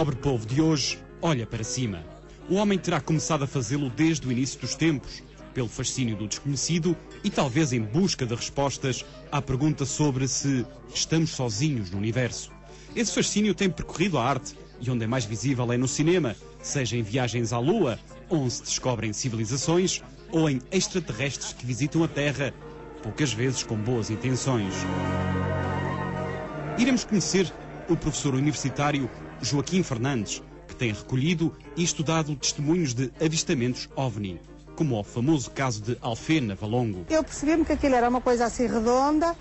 nobre povo de hoje olha para cima. O homem terá começado a fazê-lo desde o início dos tempos, pelo fascínio do desconhecido e talvez em busca de respostas à pergunta sobre se estamos sozinhos no universo. Esse fascínio tem percorrido a arte e onde é mais visível é no cinema, seja em viagens à Lua, onde se descobrem civilizações, ou em extraterrestres que visitam a Terra, poucas vezes com boas intenções. Iremos conhecer o professor universitário Joaquim Fernandes, que tem recolhido e estudado testemunhos de avistamentos OVNI, como o famoso caso de Alfena Valongo. Eu percebi-me que aquilo era uma coisa assim redonda,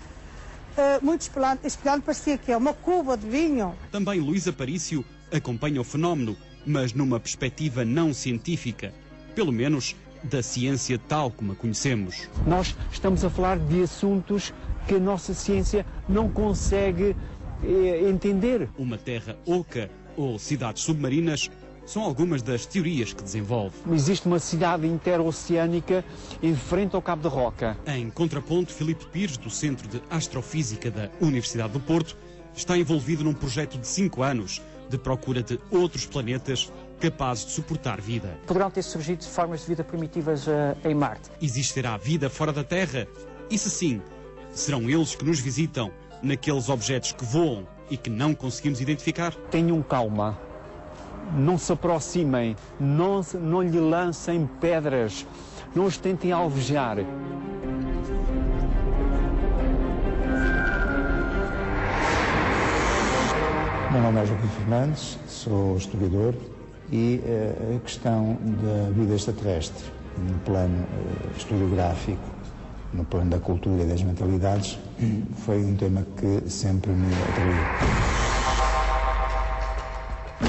muito espelhante, parecia que é uma cuba de vinho. Também Luís Aparício acompanha o fenómeno, mas numa perspectiva não científica, pelo menos da ciência tal como a conhecemos. Nós estamos a falar de assuntos que a nossa ciência não consegue entender. Uma terra oca ou cidades submarinas são algumas das teorias que desenvolve. Existe uma cidade interoceânica em frente ao Cabo da Roca. Em contraponto, Filipe Pires, do Centro de Astrofísica da Universidade do Porto, está envolvido num projeto de 5 anos de procura de outros planetas capazes de suportar vida. Poderão ter surgido formas de vida primitivas em Marte. Existirá vida fora da Terra? E se sim, serão eles que nos visitam naqueles objetos que voam e que não conseguimos identificar? Tenham calma. Não se aproximem, não lhe lancem pedras, não os tentem alvejar. Meu nome é Joaquim Fernandes, sou historiador e a questão da vida extraterrestre, no plano historiográfico, no plano da cultura e das mentalidades, foi um tema que sempre me atraiu.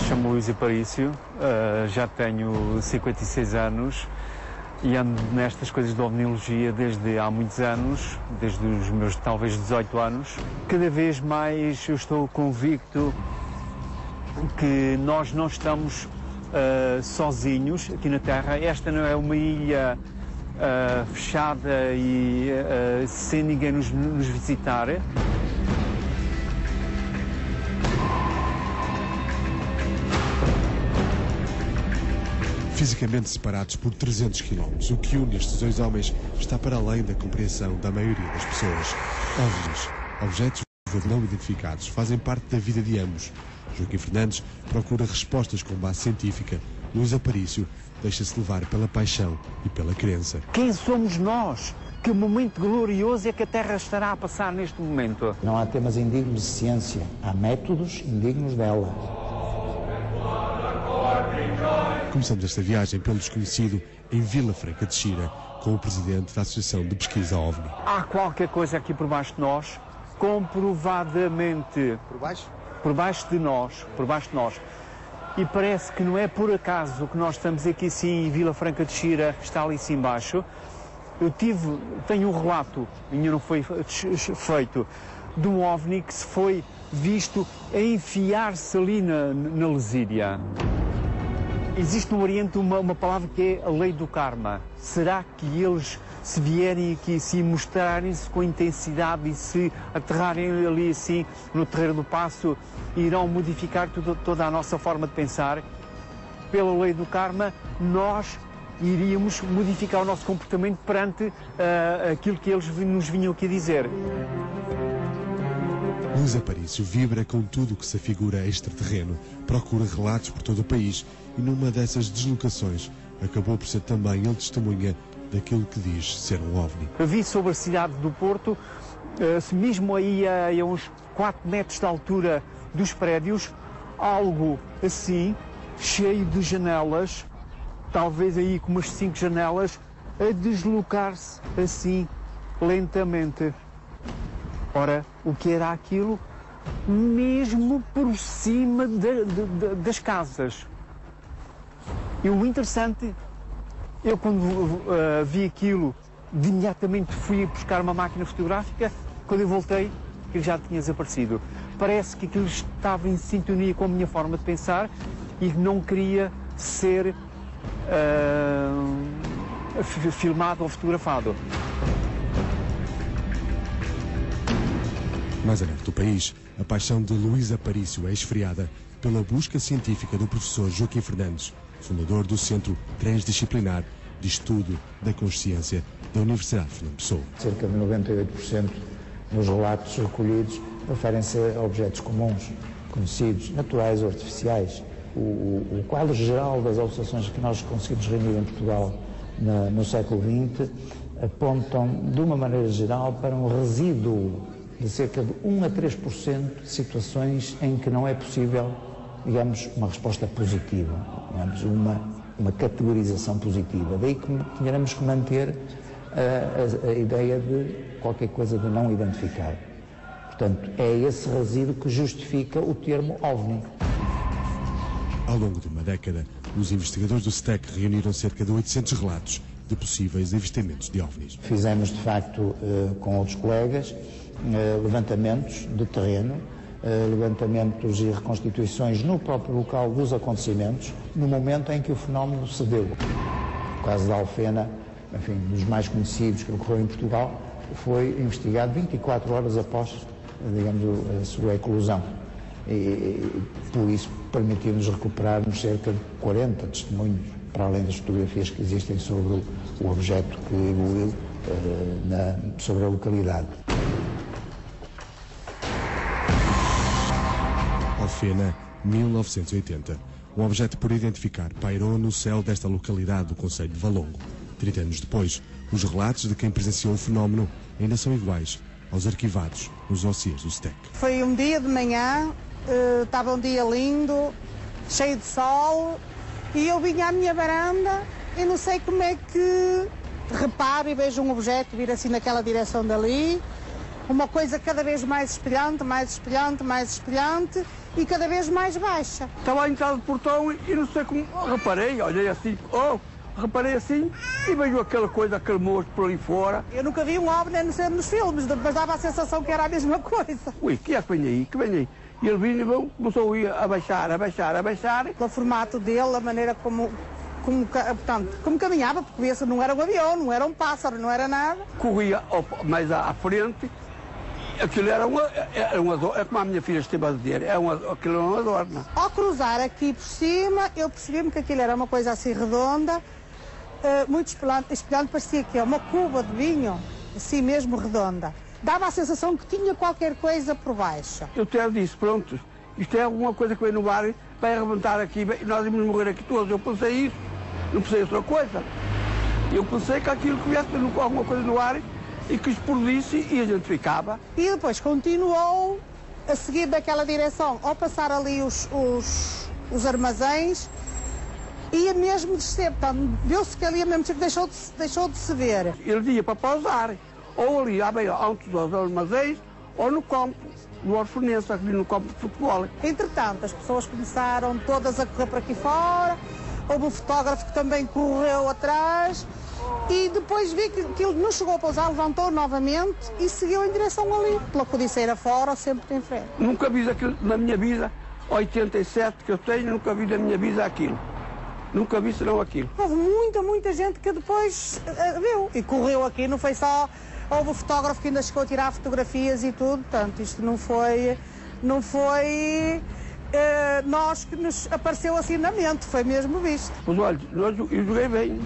Chamo-me Luís Aparício, já tenho 56 anos e ando nestas coisas de ovniologia desde há muitos anos, desde os meus talvez 18 anos. Cada vez mais eu estou convicto que nós não estamos sozinhos aqui na Terra. Esta não é uma ilha fechada e sem ninguém nos visitar. Fisicamente separados por 300 km, o que une estes dois homens está para além da compreensão da maioria das pessoas. OVNIs, objetos não identificados, fazem parte da vida de ambos. Joaquim Fernandes procura respostas com base científica. Luís Aparício deixa-se levar pela paixão e pela crença. Quem somos nós? Que momento glorioso é que a Terra estará a passar neste momento? Não há temas indignos de ciência, há métodos indignos dela. Começamos esta viagem pelo desconhecido em Vila Franca de Xira, com o presidente da Associação de Pesquisa OVNI. Há qualquer coisa aqui por baixo de nós, comprovadamente. Por baixo? Por baixo de nós, por baixo de nós. E parece que não é por acaso que nós estamos aqui sim em Vila Franca de Xira, está ali sim embaixo. Tenho um relato, ainda não foi feito, de um OVNI que se foi visto a enfiar-se ali na Lesíria. Existe no Oriente uma palavra que é a lei do karma. Será que eles, se vierem aqui, se mostrarem-se com intensidade e se aterrarem ali assim no Terreiro do Paço, irão modificar toda a nossa forma de pensar? Pela lei do karma, nós iríamos modificar o nosso comportamento perante aquilo que eles nos vinham aqui dizer. Luís Aparício vibra com tudo o que se afigura extraterreno, procura relatos por todo o país e numa dessas deslocações acabou por ser também ele testemunha daquilo que diz ser um OVNI. Vi sobre a cidade do Porto, mesmo aí a uns 4 metros de altura dos prédios, algo assim, cheio de janelas, talvez aí com umas 5 janelas, a deslocar-se assim, lentamente. Ora, o que era aquilo? Mesmo por cima das casas. E o interessante, eu quando vi aquilo, de imediatamente fui buscar uma máquina fotográfica, quando eu voltei, ele já tinha desaparecido. Parece que aquilo estava em sintonia com a minha forma de pensar e não queria ser filmado ou fotografado. Mais a norte do país, a paixão de Luís Aparício é esfriada pela busca científica do professor Joaquim Fernandes, fundador do Centro Transdisciplinar de Estudo da Consciência da Universidade de Fernando Pessoa. Cerca de 98% dos relatos recolhidos referem-se a objetos comuns, conhecidos, naturais ou artificiais. O quadro geral das observações que nós conseguimos reunir em Portugal no século XX apontam, de uma maneira geral, para um resíduo de cerca de 1 a 3% de situações em que não é possível, digamos, uma resposta positiva, digamos, uma categorização positiva. Daí que tínhamos que manter a ideia de qualquer coisa de não identificado. Portanto, é esse resíduo que justifica o termo OVNI. Ao longo de uma década, os investigadores do STEC reuniram cerca de 800 relatos de possíveis avistamentos de OVNIs. Fizemos, de facto, com outros colegas, levantamentos de terreno, levantamentos e reconstituições no próprio local dos acontecimentos, no momento em que o fenómeno se deu. O caso da Alfena, enfim, dos mais conhecidos que ocorreu em Portugal, foi investigado 24 horas após, digamos, a sua eclosão. E por isso permitiu-nos recuperarmos cerca de 40 testemunhos, para além das fotografias que existem sobre o objeto que evoluiu sobre a localidade. Alfena, 1980. Um objeto por identificar pairou no céu desta localidade do concelho de Valongo. 30 anos depois, os relatos de quem presenciou o fenómeno ainda são iguais aos arquivados nos dossiês do STEC. Foi um dia de manhã, estava um dia lindo, cheio de sol, e eu vinha à minha varanda e não sei como é que reparo e vejo um objeto vir assim naquela direção dali, uma coisa cada vez mais espelhante, mais espelhante, mais espelhante e cada vez mais baixa. Estava a entrar do portão e não sei como, reparei, olhei assim, reparei assim e vejo aquela coisa, aquele monstro por ali fora. Eu nunca vi um OVNI nos filmes, mas dava a sensação que era a mesma coisa. Ui, que é que vem aí? Que vem aí? E ele vinha e começou a ir a baixar. O formato dele, a maneira como caminhava, porque via-se não era um avião, não era um pássaro, não era nada. Corria mais à frente, aquilo era uma adorno, é como a minha filha esteve a dizer, aquilo era uma adorno. Ao cruzar aqui por cima, eu percebi-me que aquilo era uma coisa assim redonda, muito espelhante, parecia que é uma cuba de vinho, assim mesmo redonda. Dava a sensação que tinha qualquer coisa por baixo. Eu até disse, pronto, isto é alguma coisa que veio no ar, vai arrebentar aqui, nós íamos morrer aqui todos. Eu pensei isso, não pensei outra coisa. Eu pensei que aquilo que viesse alguma coisa no ar e que explodisse e a gente ficava. E depois continuou a seguir daquela direção, ao passar ali os armazéns, ia mesmo descer, portanto, viu-se que ali a mesmo tempo deixou de se ver. Ele ia para pausar, ou ali à beira, antes dos armazéns, ou no campo, no Orfenense, ali no campo de futebol. Entretanto, as pessoas começaram todas a correr para aqui fora, houve um fotógrafo que também correu atrás, e depois vi que ele não chegou a pousar, levantou novamente e seguiu em direção ali, pela codiceira fora, sempre em frente. Nunca vi aquilo na minha vida, 87 que eu tenho, nunca vi na minha vida aquilo. Nunca vi senão aquilo. Houve muita gente que depois viu e correu aqui, não foi só... Houve um fotógrafo que ainda chegou a tirar fotografias e tudo, portanto, isto não foi nós que nos apareceu assim na mente, foi mesmo visto. Mas olha, eu joguei bem.